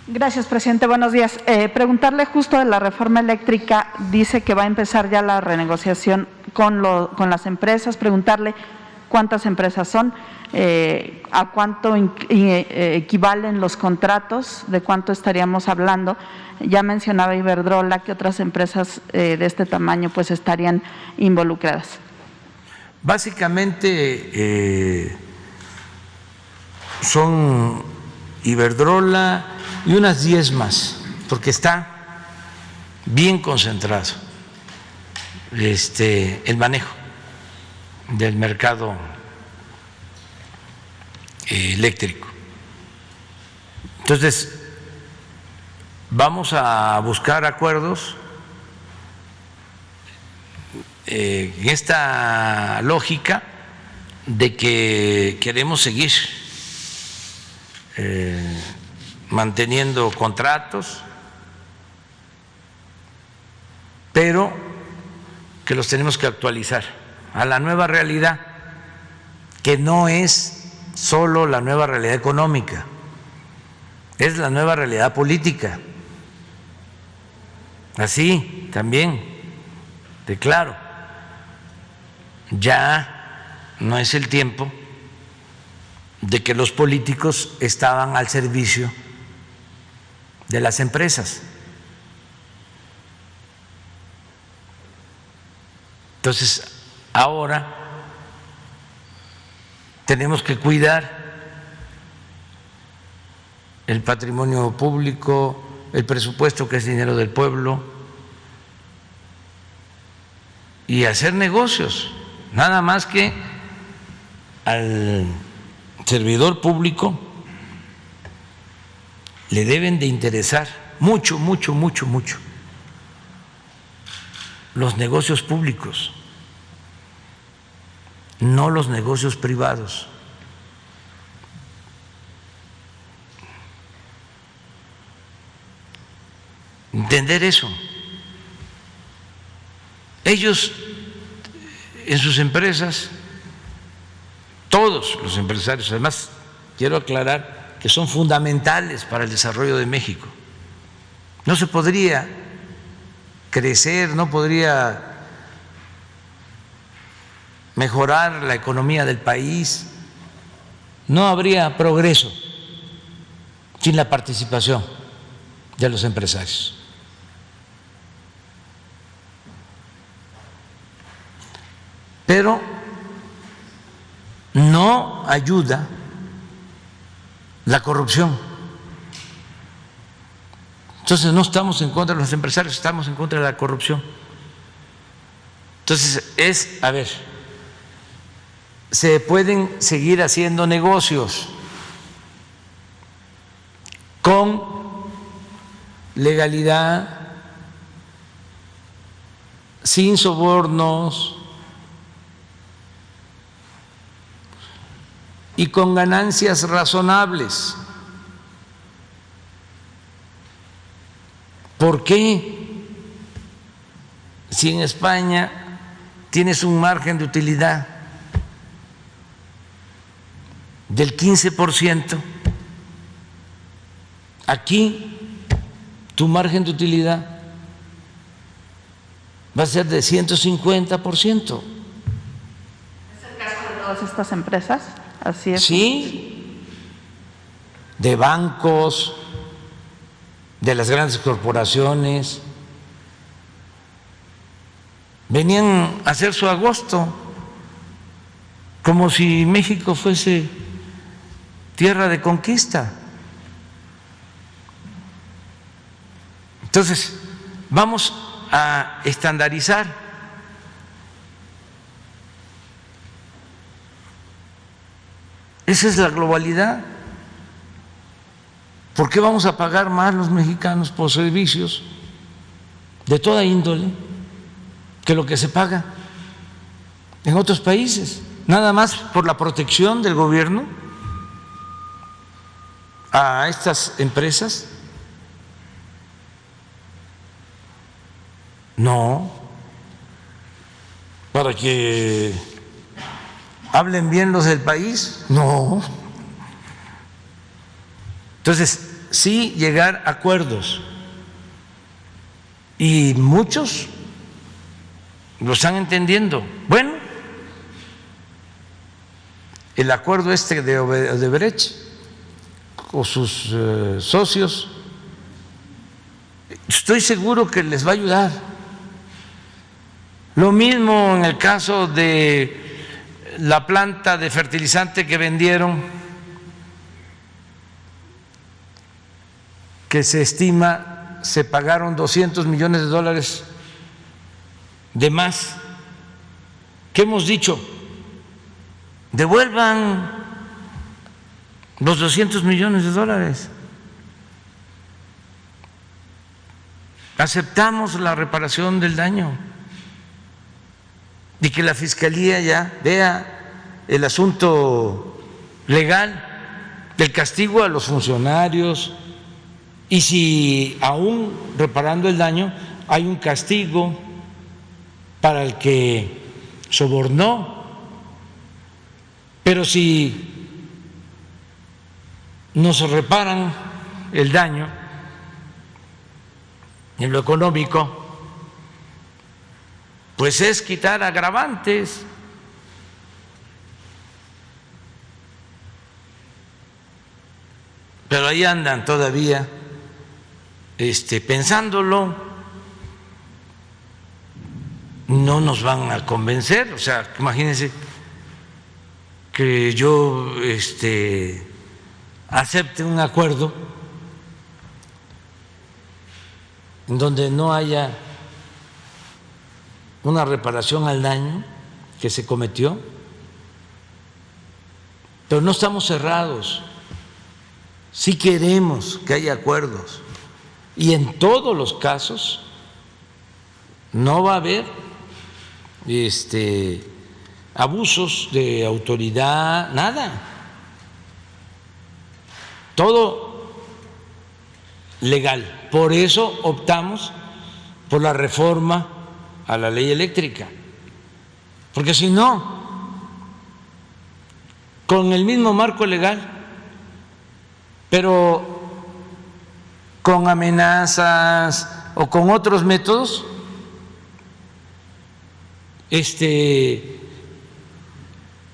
Gracias, presidente. Buenos días. Preguntarle justo de la reforma eléctrica, dice que va a empezar ya la renegociación con las empresas, preguntarle cuántas empresas son, a cuánto equivalen los contratos, de cuánto estaríamos hablando. Ya mencionaba Iberdrola, que otras empresas de este tamaño pues estarían involucradas. Básicamente son Iberdrola y unas 10 más, porque está bien concentrado el manejo del mercado eléctrico. Entonces, vamos a buscar acuerdos en esta lógica de que queremos seguir manteniendo contratos, pero que los tenemos que actualizar a la nueva realidad, que no es solo la nueva realidad económica, es la nueva realidad política. Así también, de claro, ya no es el tiempo de que los políticos estaban al servicio de las empresas. Entonces, ahora tenemos que cuidar el patrimonio público, el presupuesto, que es dinero del pueblo, y hacer negocios. Nada más que al servidor público le deben de interesar mucho los negocios públicos, no los negocios privados. Entender eso. Ellos en sus empresas, todos los empresarios, además quiero aclarar que son fundamentales para el desarrollo de México. No se podría crecer, no podría mejorar la economía del país, no habría progreso sin la participación de los empresarios. Pero no ayuda la corrupción. Entonces no estamos en contra de los empresarios, estamos en contra de la corrupción. Entonces a ver, se pueden seguir haciendo negocios con legalidad, sin sobornos y con ganancias razonables. ¿Por qué? Si en España tienes un margen de utilidad del 15%, aquí tu margen de utilidad va a ser de 150%. ¿Es el caso de todas estas empresas? Así es. Sí, de bancos, de las grandes corporaciones. Venían a hacer su agosto como si México fuese tierra de conquista. Entonces, vamos a estandarizar. Esa es la globalidad. ¿Por qué vamos a pagar más los mexicanos por servicios de toda índole que lo que se paga en otros países? Nada más por la protección del gobierno a estas empresas. No, para que hablen bien los del país, no. Entonces, sí llegar a acuerdos. Y muchos lo están entendiendo. Bueno, el acuerdo de Odebrecht o sus socios, estoy seguro que les va a ayudar. Lo mismo en el caso de la planta de fertilizante que vendieron, que se estima se pagaron $200 millones de más. ¿Qué hemos dicho? Devuelvan los $200 millones. Aceptamos la reparación del daño y que la Fiscalía ya vea el asunto legal del castigo a los funcionarios, y si aún reparando el daño hay un castigo para el que sobornó. Pero si nos reparan el daño en lo económico, pues es quitar agravantes. Pero ahí andan todavía pensándolo, no nos van a convencer. O sea, imagínense que yo acepte un acuerdo en donde no haya una reparación al daño que se cometió, pero no estamos cerrados, sí queremos que haya acuerdos, y en todos los casos no va a haber abusos de autoridad, nada, todo legal. Por eso optamos por la reforma a la ley eléctrica, porque si no, con el mismo marco legal, pero con amenazas o con otros métodos,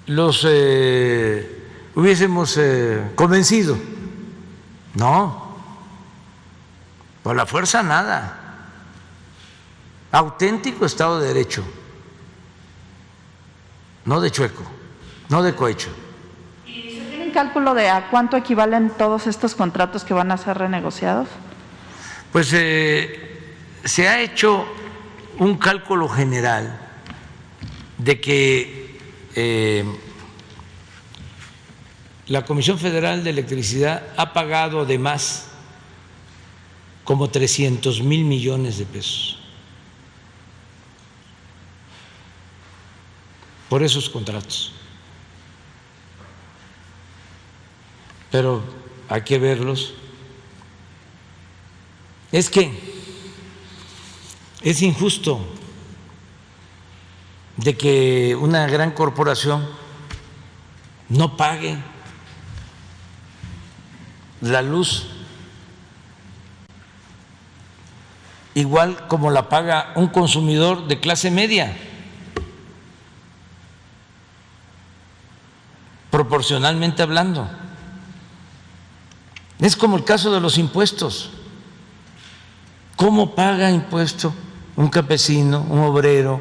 los hubiésemos convencido. No, por la fuerza nada. Auténtico Estado de Derecho, no de chueco, no de cohecho. ¿Y se tiene un cálculo de a cuánto equivalen todos estos contratos que van a ser renegociados? Pues se ha hecho un cálculo general de que la Comisión Federal de Electricidad ha pagado de más como 300,000 millones de pesos por esos contratos. Pero hay que verlos. Es que es injusto de que una gran corporación no pague la luz igual como la paga un consumidor de clase media, proporcionalmente hablando. Es como el caso de los impuestos. ¿Cómo paga impuesto un campesino, un obrero,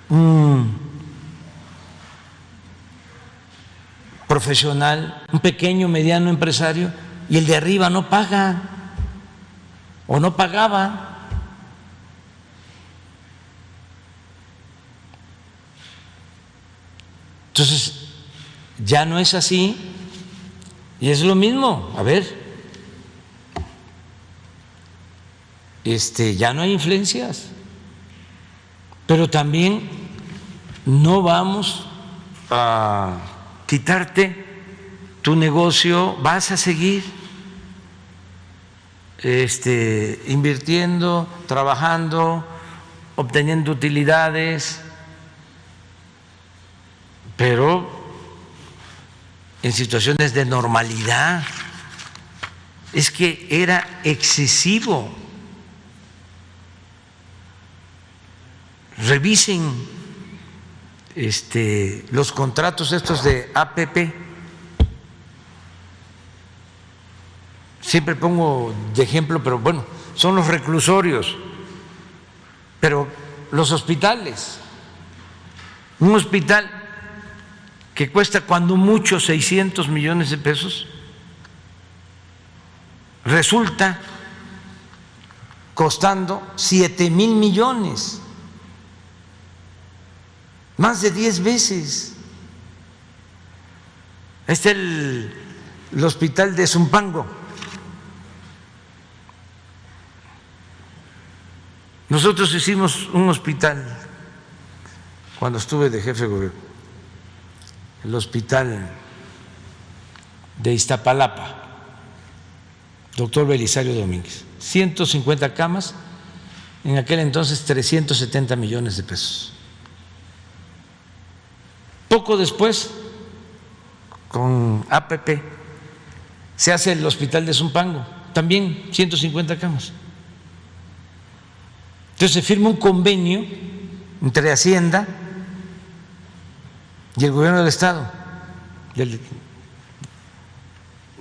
un profesional, un pequeño, mediano empresario, y el de arriba no paga o no pagaba? Entonces, ya no es así, y es lo mismo. A ver, ya no hay influencias, pero también no vamos a quitarte tu negocio, vas a seguir invirtiendo, trabajando, obteniendo utilidades, pero en situaciones de normalidad. es que era excesivo. Revisen los contratos estos de APP. Siempre pongo de ejemplo, pero bueno, son los reclusorios, pero los hospitales. Un hospital que cuesta cuando mucho 600 millones de pesos, resulta costando 7,000 millones, más de 10 veces. Ahí está el hospital de Zumpango. Nosotros hicimos un hospital cuando estuve de jefe de gobierno, el hospital de Iztapalapa, doctor Belisario Domínguez, 150 camas, en aquel entonces 370 millones de pesos. Poco después, con APP, se hace el hospital de Zumpango, también 150 camas. Entonces se firma un convenio entre Hacienda y el gobierno del Estado,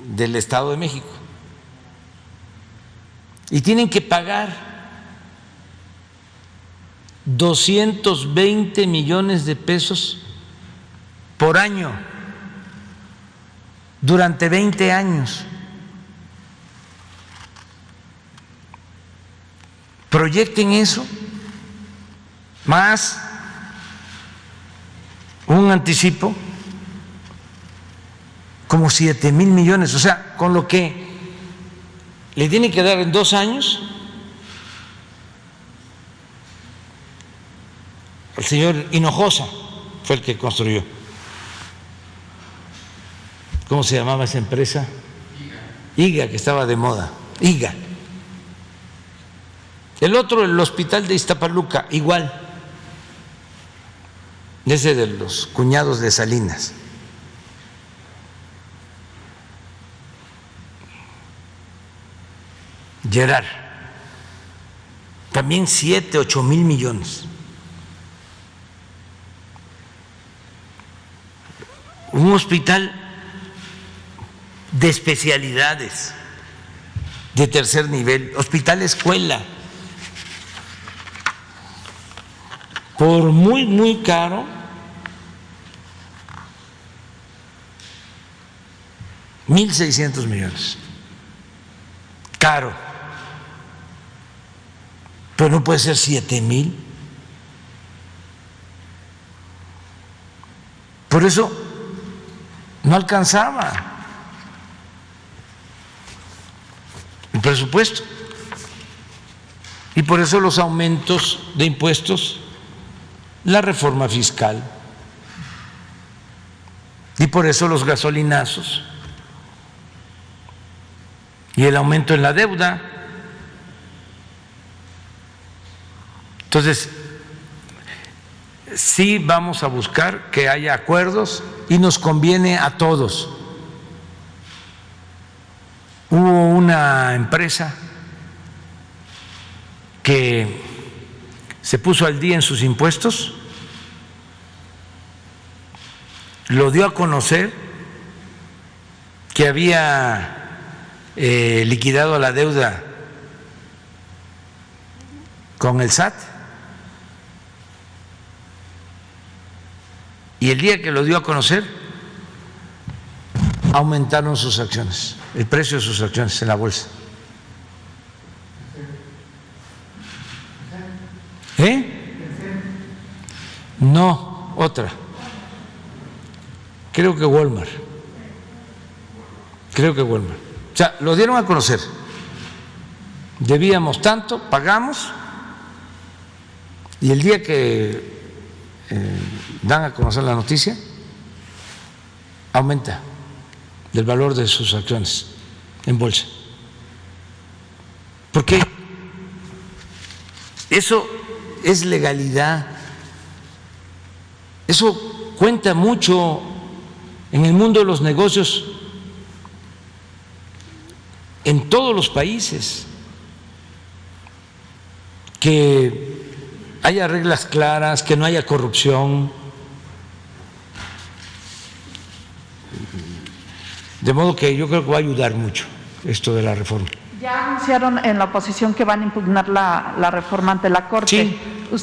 del Estado de México, y tienen que pagar 220 millones de pesos por año durante 20 años. Proyecten eso, más un anticipo, como 7,000 millones, o sea, con lo que le tienen que dar en 2 años al señor Hinojosa, fue el que construyó. ¿Cómo se llamaba esa empresa? IGA, que estaba de moda, IGA. El otro, el hospital de Iztapaluca, igual, ese de los cuñados de Salinas. Gerard, también 7, 8,000 millones. Un hospital de especialidades de tercer nivel, hospital escuela, por muy caro, 1,600 millones. Caro, pero no puede ser 7,000. Por eso no alcanzaba el presupuesto, y por eso los aumentos de impuestos, la reforma fiscal, y por eso los gasolinazos y el aumento en la deuda. Entonces, sí vamos a buscar que haya acuerdos y nos conviene a todos. Hubo una empresa que se puso al día en sus impuestos, lo dio a conocer que había liquidado la deuda con el SAT, y el día que lo dio a conocer aumentaron sus acciones, el precio de sus acciones en la bolsa. No, otra. Creo que Walmart. O sea, lo dieron a conocer. Debíamos tanto, pagamos, y el día que dan a conocer la noticia, aumenta el valor de sus acciones en bolsa. Porque eso es legalidad, eso cuenta mucho en el mundo de los negocios. en todos los países, que haya reglas claras, que no haya corrupción. De modo que yo creo que va a ayudar mucho esto de la reforma. Ya anunciaron en la oposición que van a impugnar la reforma ante la Corte. Sí.